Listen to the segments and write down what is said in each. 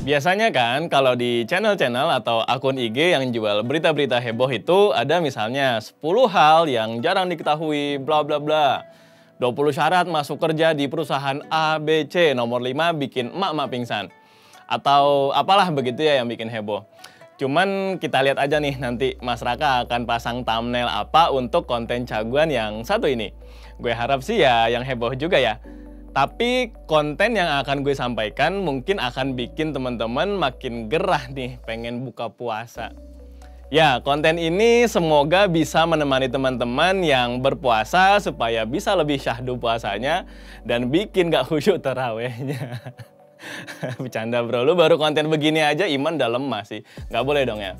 Biasanya kan kalau di channel-channel atau akun IG yang jual berita-berita heboh itu ada misalnya 10 hal yang jarang diketahui bla bla bla. 20 syarat masuk kerja di perusahaan ABC, nomor 5 bikin emak-emak pingsan. Atau apalah begitu ya yang bikin heboh. Cuman kita lihat aja nih nanti Mas Raka akan pasang thumbnail apa untuk konten caguan yang satu ini. Gue harap sih ya yang heboh juga ya. Tapi konten yang akan gue sampaikan mungkin akan bikin teman-teman makin gerah nih pengen buka puasa. Ya, konten ini semoga bisa menemani teman-teman yang berpuasa supaya bisa lebih syahdu puasanya dan bikin gak khusyuk tarawehnya. Bercanda bro, lu baru konten begini aja iman udah lemah sih. Gak boleh dong ya.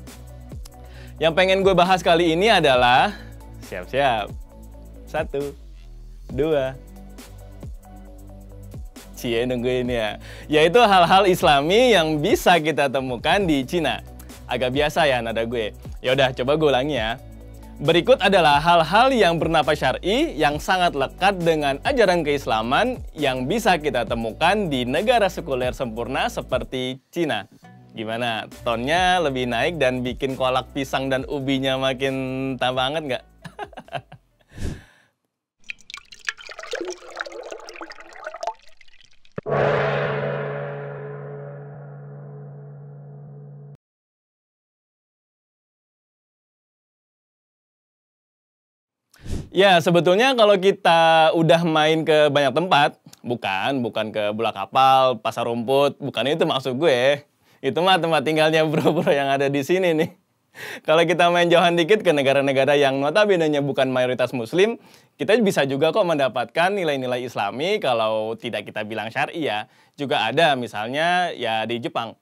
Yang pengen gue bahas kali ini adalah siap-siap. 1, 2, Cie nungguin ya. Yaitu hal-hal Islami yang bisa kita temukan di Cina. Agak biasa ya nada gue. Yaudah coba gue ulangi ya. Berikut adalah hal-hal yang bernafas syar'i yang sangat lekat dengan ajaran keislaman yang bisa kita temukan di negara sekuler sempurna seperti Cina. Gimana? Tonnya lebih naik dan bikin kolak pisang dan ubinya makin tambah hangat nggak? Ya, sebetulnya kalau kita udah main ke banyak tempat, bukan ke bola kapal, pasar rumput, bukan itu maksud gue. Itu mah tempat tinggalnya bro-bro yang ada di sini nih. Kalau kita main jauhan dikit ke negara-negara yang notabene-nya bukan mayoritas muslim, kita bisa juga kok mendapatkan nilai-nilai Islami kalau tidak kita bilang syar'i ya. Juga ada misalnya ya di Jepang.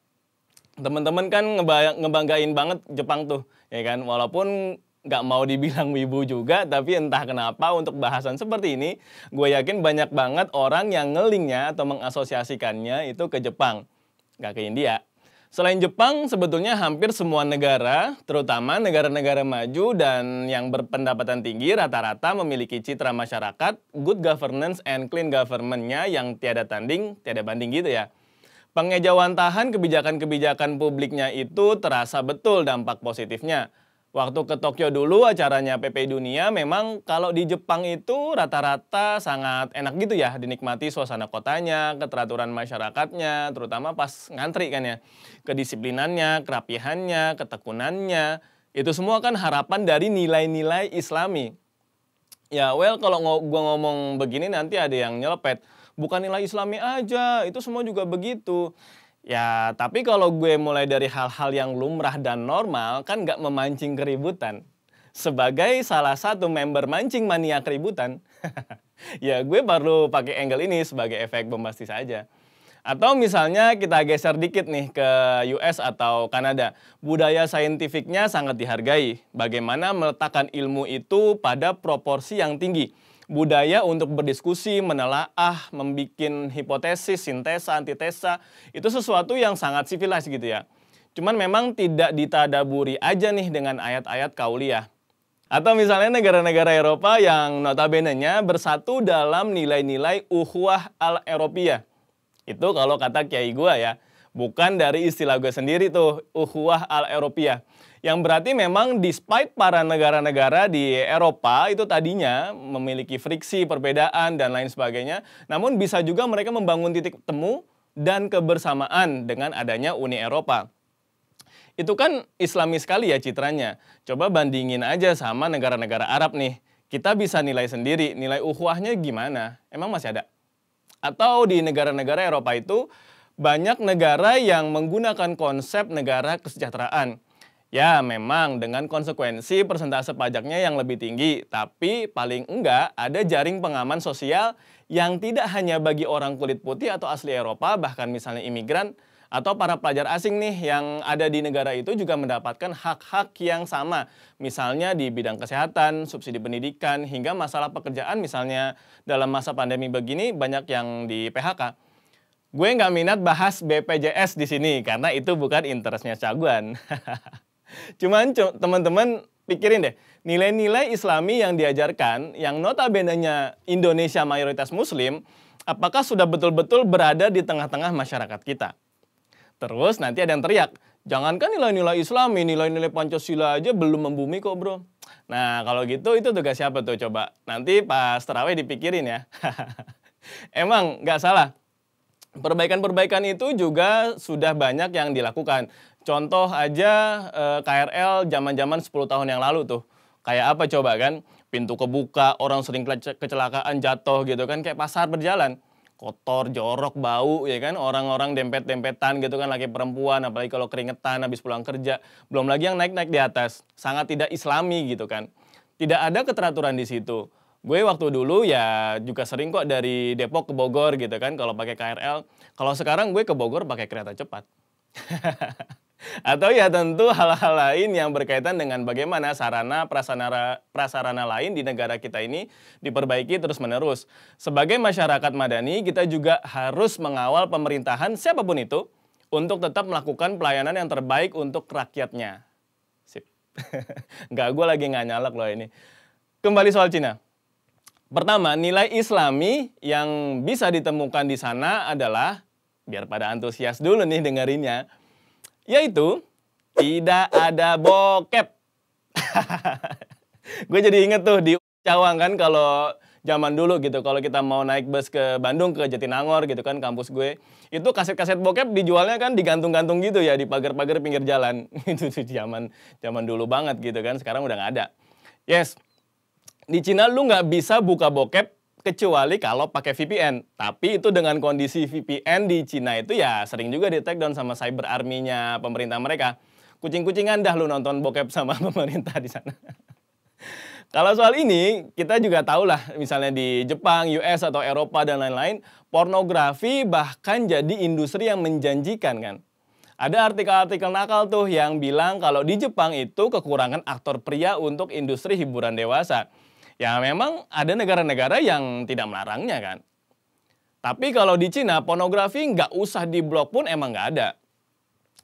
Teman-teman kan ngebanggain banget Jepang tuh, ya kan? Walaupun nggak mau dibilang wibu juga, tapi entah kenapa untuk bahasan seperti ini, gue yakin banyak banget orang yang ngelingnya atau mengasosiasikannya itu ke Jepang, nggak ke India. Selain Jepang, sebetulnya hampir semua negara, terutama negara-negara maju dan yang berpendapatan tinggi, rata-rata memiliki citra masyarakat, good governance and clean government-nya yang tiada tanding, tiada banding gitu ya. Pengejawantahan kebijakan-kebijakan publiknya itu terasa betul dampak positifnya. Waktu ke Tokyo dulu acaranya PP Dunia memang kalau di Jepang itu rata-rata sangat enak gitu ya dinikmati suasana kotanya, keteraturan masyarakatnya, terutama pas ngantri kan ya. Kedisiplinannya, kerapihannya, ketekunannya, itu semua kan harapan dari nilai-nilai Islami. Ya well kalau gua ngomong begini nanti ada yang nyelepet. Bukan nilai Islami aja, itu semua juga begitu. Ya, tapi kalau gue mulai dari hal-hal yang lumrah dan normal, kan nggak memancing keributan. Sebagai salah satu member mancing mania keributan, ya gue baru pakai angle ini sebagai efek bombastis aja. Atau misalnya kita geser dikit nih ke US atau Kanada. Budaya saintifiknya sangat dihargai. Bagaimana meletakkan ilmu itu pada proporsi yang tinggi. Budaya untuk berdiskusi, menelaah, membuat hipotesis, sintesa, antitesa, itu sesuatu yang sangat sivilis gitu ya. Cuman memang tidak ditadaburi aja nih dengan ayat-ayat kauliah. Atau misalnya negara-negara Eropa yang notabene-nya bersatu dalam nilai-nilai ukhuwah al-Eropiyah. Itu kalau kata kiai gua ya, bukan dari istilah gue sendiri tuh, ukhuwah al-Eropiyah. Yang berarti memang despite para negara-negara di Eropa itu tadinya memiliki friksi, perbedaan, dan lain sebagainya, namun bisa juga mereka membangun titik temu dan kebersamaan dengan adanya Uni Eropa. Itu kan Islami sekali ya citranya. Coba bandingin aja sama negara-negara Arab nih. Kita bisa nilai sendiri, nilai ukhuwahnya gimana? Emang masih ada? Atau di negara-negara Eropa itu banyak negara yang menggunakan konsep negara kesejahteraan. Ya memang dengan konsekuensi persentase pajaknya yang lebih tinggi, tapi paling enggak ada jaring pengaman sosial yang tidak hanya bagi orang kulit putih atau asli Eropa, bahkan misalnya imigran atau para pelajar asing nih yang ada di negara itu juga mendapatkan hak-hak yang sama. Misalnya di bidang kesehatan, subsidi pendidikan, hingga masalah pekerjaan misalnya dalam masa pandemi begini banyak yang di PHK. Gue nggak minat bahas BPJS di sini karena itu bukan interestnya caguan. Cuman teman-teman pikirin deh, nilai-nilai Islami yang diajarkan, yang notabene-nya Indonesia mayoritas Muslim, apakah sudah betul-betul berada di tengah-tengah masyarakat kita? Terus nanti ada yang teriak, jangankan nilai-nilai Islami, nilai-nilai Pancasila aja belum membumi kok bro. Nah kalau gitu itu tugas siapa tuh coba? Nanti pas terawih dipikirin ya. Emang nggak salah. Perbaikan-perbaikan itu juga sudah banyak yang dilakukan. Contoh aja KRL zaman-zaman 10 tahun yang lalu tuh. Kayak apa coba kan? Pintu kebuka, orang sering kecelakaan jatuh gitu kan, kayak pasar berjalan. Kotor, jorok, bau ya kan, orang-orang dempet-dempetan gitu kan, laki perempuan, apalagi kalau keringetan habis pulang kerja. Belum lagi yang naik-naik di atas, sangat tidak islami gitu kan. Tidak ada keteraturan di situ. Gue waktu dulu ya juga sering kok dari Depok ke Bogor gitu kan kalau pakai KRL. Kalau sekarang gue ke Bogor pakai kereta cepat. Atau ya tentu hal-hal lain yang berkaitan dengan bagaimana sarana prasarana lain di negara kita ini diperbaiki terus-menerus. Sebagai masyarakat madani, kita juga harus mengawal pemerintahan siapapun itu untuk tetap melakukan pelayanan yang terbaik untuk rakyatnya. Sip. Gue lagi nggak nyalak loh ini. Kembali soal Cina. Pertama, nilai Islami yang bisa ditemukan di sana adalah, biar pada antusias dulu nih dengerinnya, yaitu tidak ada bokep. Gue jadi inget tuh di Cawang kan kalau zaman dulu gitu, kalau kita mau naik bus ke Bandung, ke Jatinangor gitu kan, kampus gue, itu kaset-kaset bokep dijualnya kan digantung-gantung gitu ya, di pagar-pagar pinggir jalan. Itu zaman dulu banget gitu kan, sekarang udah nggak ada. Yes, di Cina lu nggak bisa buka bokep kecuali kalau pakai VPN. Tapi itu dengan kondisi VPN di Cina itu ya sering juga di take down sama cyber army-nya pemerintah mereka. Kucing-kucingan dah lu nonton bokep sama pemerintah di sana. Kalau soal ini, kita juga tahu lah, misalnya di Jepang, US, atau Eropa, dan lain-lain, pornografi bahkan jadi industri yang menjanjikan kan. Ada artikel-artikel nakal tuh yang bilang kalau di Jepang itu kekurangan aktor pria untuk industri hiburan dewasa. Ya memang ada negara-negara yang tidak melarangnya kan. Tapi kalau di Cina, pornografi nggak usah diblok pun emang nggak ada.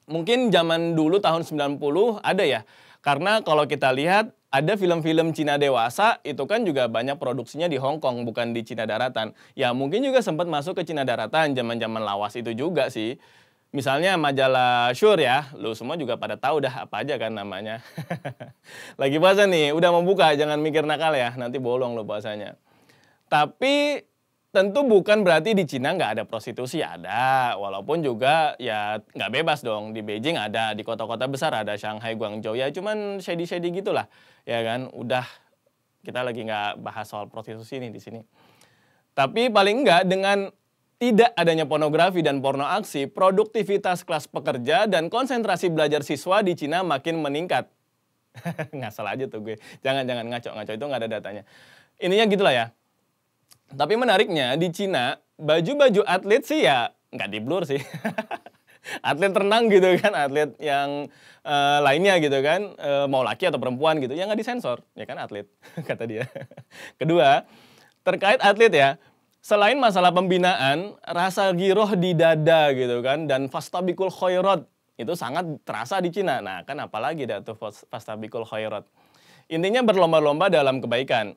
Mungkin zaman dulu tahun 90 ada ya. Karena kalau kita lihat ada film-film Cina dewasa itu kan juga banyak produksinya di Hong Kong bukan di Cina daratan. Ya mungkin juga sempat masuk ke Cina daratan zaman-zaman lawas itu juga sih. Misalnya majalah Sure ya, lu semua juga pada tahu dah apa aja kan namanya. Lagi puasa nih, udah mau buka, jangan mikir nakal ya, nanti bolong lo puasanya. Tapi tentu bukan berarti di Cina nggak ada prostitusi, ada. Walaupun juga ya nggak bebas dong, di Beijing ada, di kota-kota besar ada, Shanghai, Guangzhou, ya cuman shady-shady gitulah. Ya kan, udah kita lagi nggak bahas soal prostitusi nih di sini. Tapi paling enggak dengan tidak adanya pornografi dan porno aksi, produktivitas kelas pekerja dan konsentrasi belajar siswa di Cina makin meningkat. Ngasal aja tuh gue. Jangan ngaco itu nggak ada datanya. Ininya gitulah ya. Tapi menariknya di Cina, baju-baju atlet sih ya nggak di-blur sih. Atlet renang gitu kan, atlet yang lainnya gitu kan, mau laki atau perempuan gitu, ya nggak disensor. Ya kan atlet, kata dia. Kedua, terkait atlet ya, selain masalah pembinaan, rasa giroh di dada gitu kan, dan fastabikul khairat itu sangat terasa di Cina. Nah kan apalagi dah tuh fastabikul khairat. Intinya berlomba-lomba dalam kebaikan.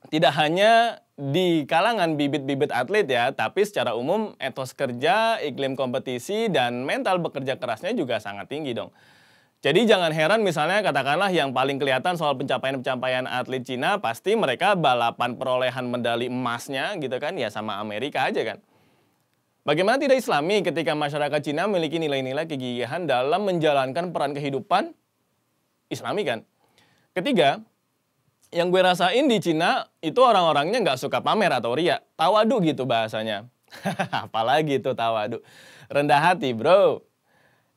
Tidak hanya di kalangan bibit-bibit atlet ya, tapi secara umum etos kerja, iklim kompetisi, dan mental bekerja kerasnya juga sangat tinggi dong. Jadi jangan heran misalnya katakanlah yang paling kelihatan soal pencapaian-pencapaian atlet Cina pasti mereka balapan perolehan medali emasnya gitu kan ya sama Amerika aja kan. Bagaimana tidak islami ketika masyarakat Cina memiliki nilai-nilai kegigihan dalam menjalankan peran kehidupan islami kan. Ketiga, yang gue rasain di Cina itu orang-orangnya nggak suka pamer atau ria, tawadu gitu bahasanya. Apalagi itu tawadu, rendah hati bro.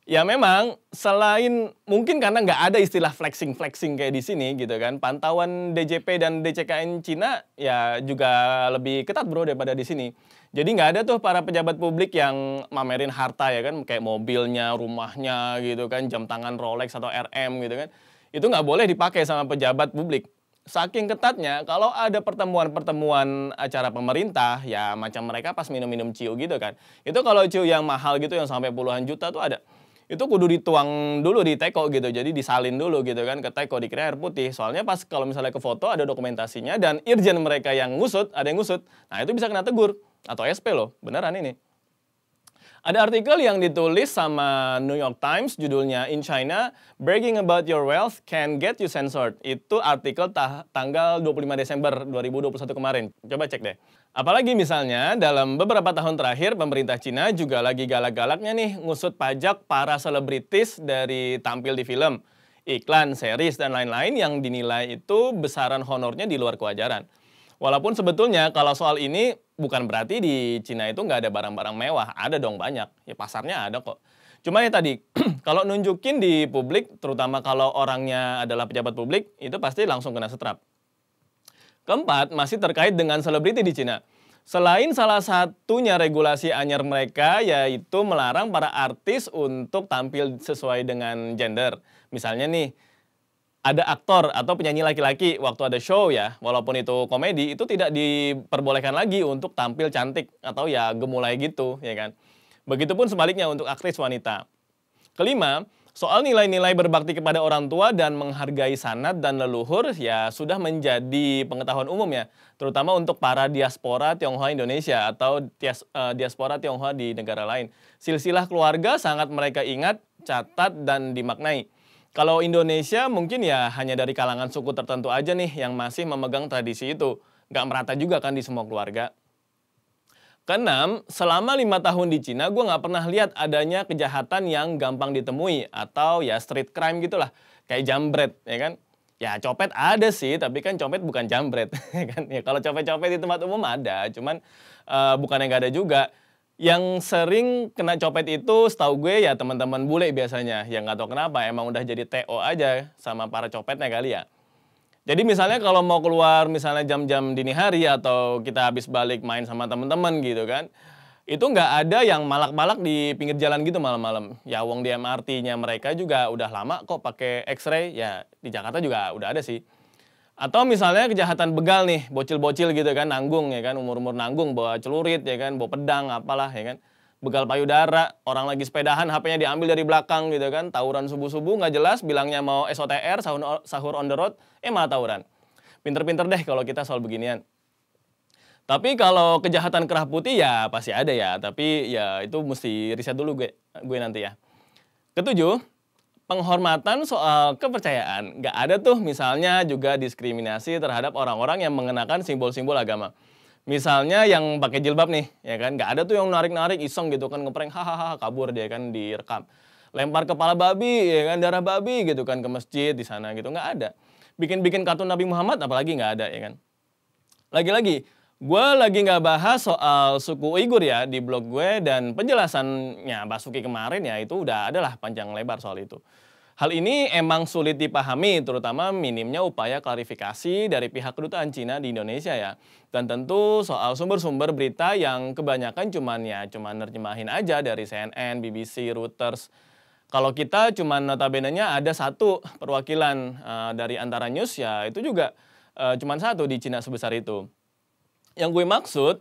Ya memang selain mungkin karena nggak ada istilah flexing kayak di sini gitu kan, pantauan DJP dan DCKN Cina ya juga lebih ketat bro daripada di sini. Jadi nggak ada tuh para pejabat publik yang mamerin harta ya kan, kayak mobilnya, rumahnya gitu kan, jam tangan Rolex atau RM gitu kan. Itu nggak boleh dipakai sama pejabat publik. Saking ketatnya, kalau ada pertemuan-pertemuan acara pemerintah, ya macam mereka pas minum-minum ciu gitu kan. Itu kalau ciu yang mahal gitu, yang sampai puluhan juta tuh ada. Itu kudu dituang dulu di teko gitu, jadi disalin dulu gitu kan ke teko, dikira air putih. Soalnya pas kalau misalnya ke foto ada dokumentasinya dan irjen mereka yang ngusut, ada yang ngusut, nah itu bisa kena tegur atau SP loh, beneran ini. Ada artikel yang ditulis sama New York Times, judulnya In China, Bragging About Your Wealth Can Get You Censored. Itu artikel tanggal 25 Desember 2021 kemarin. Coba cek deh. Apalagi misalnya, dalam beberapa tahun terakhir, pemerintah Cina juga lagi galak-galaknya nih ngusut pajak para selebritis dari tampil di film, iklan, series, dan lain-lain yang dinilai itu besaran honornya di luar kewajaran. Walaupun sebetulnya kalau soal ini bukan berarti di Cina itu nggak ada barang-barang mewah, ada dong banyak. Ya pasarnya ada kok. Cuma ya tadi, kalau nunjukin di publik, terutama kalau orangnya adalah pejabat publik, itu pasti langsung kena setrap. Keempat, masih terkait dengan selebriti di Cina. Selain salah satunya regulasi anyar mereka, yaitu melarang para artis untuk tampil sesuai dengan gender. Misalnya nih, ada aktor atau penyanyi laki-laki waktu ada show ya, walaupun itu komedi, itu tidak diperbolehkan lagi untuk tampil cantik atau ya gemulai gitu, ya kan. Begitupun sebaliknya untuk aktris wanita. Kelima, soal nilai-nilai berbakti kepada orang tua dan menghargai sanad dan leluhur ya sudah menjadi pengetahuan umum ya, terutama untuk para diaspora Tionghoa Indonesia atau diaspora Tionghoa di negara lain. Silsilah keluarga sangat mereka ingat, catat, dan dimaknai. Kalau Indonesia mungkin ya hanya dari kalangan suku tertentu aja nih yang masih memegang tradisi itu. Nggak merata juga kan di semua keluarga. Keenam, selama 5 tahun di Cina gue nggak pernah lihat adanya kejahatan yang gampang ditemui atau ya street crime gitulah. Kayak jambret, ya kan. Ya copet ada sih, tapi kan copet bukan jambret. Ya kan? Ya, kalau copet-copet di tempat umum ada, cuman bukan yang nggak ada juga. Yang sering kena copet itu setahu gue ya teman-teman bule biasanya. Yang nggak tahu kenapa emang udah jadi TO aja sama para copetnya kali ya. Jadi misalnya kalau mau keluar misalnya jam-jam dini hari atau kita habis balik main sama teman-teman gitu kan. Itu nggak ada yang malak-malak di pinggir jalan gitu malam-malam. Ya wong di MRT-nya mereka juga udah lama kok pakai X-ray. Ya di Jakarta juga udah ada sih. Atau misalnya kejahatan begal nih, bocil-bocil gitu kan, nanggung ya kan, umur-umur nanggung, bawa celurit ya kan, bawa pedang apalah ya kan. Begal payudara, orang lagi sepedahan, HP-nya diambil dari belakang gitu kan, tawuran subuh-subuh nggak jelas, bilangnya mau SOTR, sahur on the road, malah tawuran. Pinter-pinter deh kalau kita soal beginian. Tapi kalau kejahatan kerah putih ya pasti ada ya, tapi ya itu mesti riset dulu gue nanti ya. Ketujuh, penghormatan soal kepercayaan. Nggak ada tuh misalnya juga diskriminasi terhadap orang-orang yang mengenakan simbol-simbol agama. Misalnya yang pakai jilbab nih, ya kan. Nggak ada tuh yang narik-narik iseng gitu kan, ngeprank hahaha kabur dia kan direkam. Lempar kepala babi, ya kan, darah babi gitu kan ke masjid di sana gitu. Nggak ada. Bikin-bikin kartun Nabi Muhammad apalagi nggak ada ya kan. Lagi-lagi, gue lagi nggak bahas soal suku Uighur ya di blog gue dan penjelasannya Basuki kemarin ya itu udah adalah panjang lebar soal itu. Hal ini emang sulit dipahami terutama minimnya upaya klarifikasi dari pihak kedutaan Cina di Indonesia ya. Dan tentu soal sumber-sumber berita yang kebanyakan cuman nerjemahin aja dari CNN, BBC, Reuters. Kalau kita cuman notabene-nya ada satu perwakilan dari antara news ya itu juga cuman satu di Cina sebesar itu. Yang gue maksud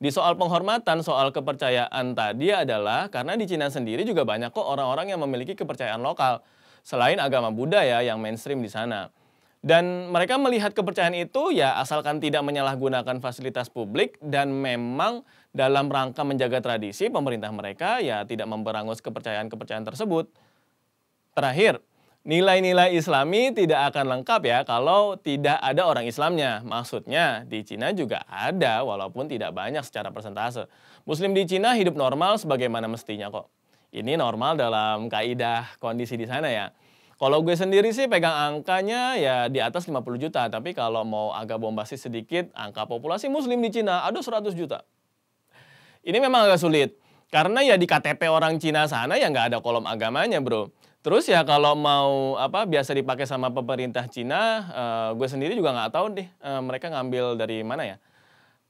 di soal penghormatan, soal kepercayaan tadi adalah karena di Cina sendiri juga banyak kok orang-orang yang memiliki kepercayaan lokal selain agama Buddha ya yang mainstream di sana. Dan mereka melihat kepercayaan itu ya asalkan tidak menyalahgunakan fasilitas publik dan memang dalam rangka menjaga tradisi pemerintah mereka ya tidak memberangus kepercayaan-kepercayaan tersebut. Terakhir, nilai-nilai Islami tidak akan lengkap ya kalau tidak ada orang Islamnya. Maksudnya di Cina juga ada walaupun tidak banyak secara persentase. Muslim di Cina hidup normal sebagaimana mestinya kok. Ini normal dalam kaidah kondisi di sana ya. Kalau gue sendiri sih pegang angkanya ya di atas 50 juta. Tapi kalau mau agak bombastis sedikit, angka populasi Muslim di Cina ada 100 juta. Ini memang agak sulit. Karena ya di KTP orang Cina sana ya nggak ada kolom agamanya bro. Terus ya kalau mau biasa dipakai sama pemerintah Cina, gue sendiri juga nggak tahu deh mereka ngambil dari mana ya.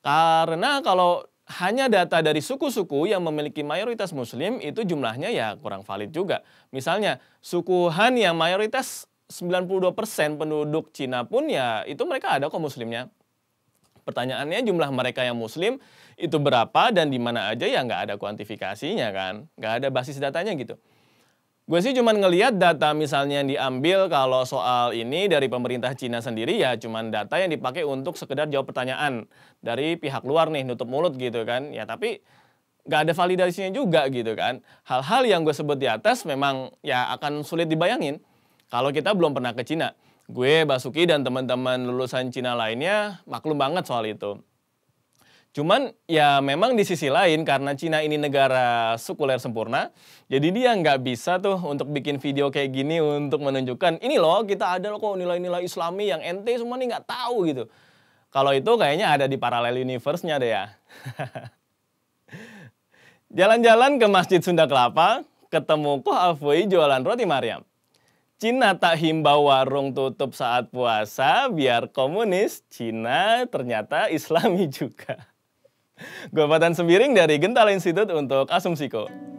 Karena kalau hanya data dari suku-suku yang memiliki mayoritas Muslim itu jumlahnya ya kurang valid juga. Misalnya suku Han yang mayoritas 92% penduduk Cina pun ya itu mereka ada kok Muslimnya. Pertanyaannya jumlah mereka yang Muslim itu berapa dan di mana aja ya nggak ada kuantifikasinya kan. Nggak ada basis datanya gitu. Gue sih cuman ngelihat data misalnya yang diambil kalau soal ini dari pemerintah Cina sendiri ya cuman data yang dipakai untuk sekedar jawab pertanyaan dari pihak luar nih nutup mulut gitu kan. Ya tapi nggak ada validasinya juga gitu kan. Hal-hal yang gue sebut di atas memang ya akan sulit dibayangin kalau kita belum pernah ke Cina. Gue, Basuki, dan teman-teman lulusan Cina lainnya maklum banget soal itu. Cuman ya memang di sisi lain karena Cina ini negara sekuler sempurna, jadi dia nggak bisa tuh untuk bikin video kayak gini untuk menunjukkan ini loh kita ada loh kok nilai-nilai Islami yang ente semua nih nggak tahu gitu. Kalau itu kayaknya ada di parallel universe-nya deh ya. Jalan-jalan ke Masjid Sunda Kelapa, ketemu Koh Afui jualan roti Maryam. Cina tak himbau warung tutup saat puasa biar komunis, Cina ternyata Islami juga. Gue Fatan Sembiring dari Gentala Institute untuk Asumsiko.